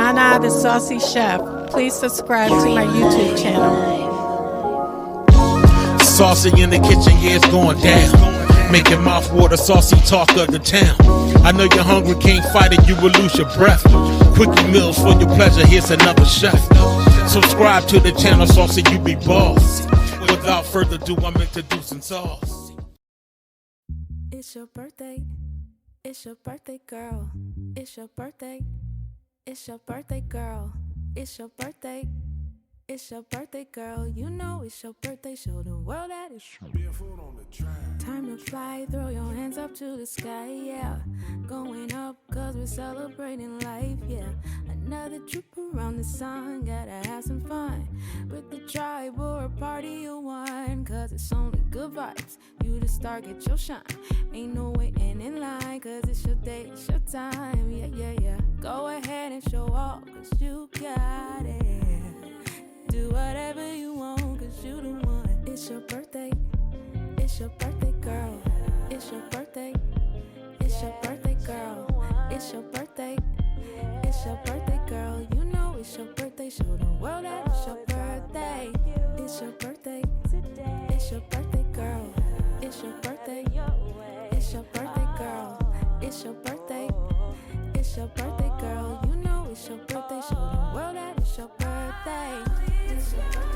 Nana the Saucy Chef. Please subscribe to my YouTube channel. Saucy in the kitchen, yeah, it's going down. Making mouthwater, saucy talk of the town. I know you're hungry, can't fight it, you will lose your breath. Quickie meals for your pleasure, here's another chef. Subscribe to the channel, Saucy, you be boss. Without further ado, I'm introducing Sauce. It's your birthday. It's your birthday, girl. It's your birthday. It's your birthday, girl. It's your birthday. It's your birthday, girl. You know it's your birthday. Show the world that it's true. Time to fly. Throw your hands up to the sky, yeah. Going up, cause we're celebrating life, yeah. Another trip around the sun. Gotta have some fun with the tribe or a party of one. Cause it's only good vibes. You the star, get your shine. Ain't no waiting in line. Cause it's your day, it's your time, yeah, yeah, yeah. Go ahead and show off, cause you got it. Do whatever you want, cause you the one. It's your birthday. It's your birthday, girl. It's your birthday. It's your birthday, girl. It's your birthday. It's your birthday, girl. You know it's your birthday. Show the world that it's your birthday. It's your birthday. It's your birthday, girl. It's your birthday. It's your birthday, girl. It's your birthday. It's your birthday, girl. You know it's your birthday. Show the world that it's your birthday. It's your birthday.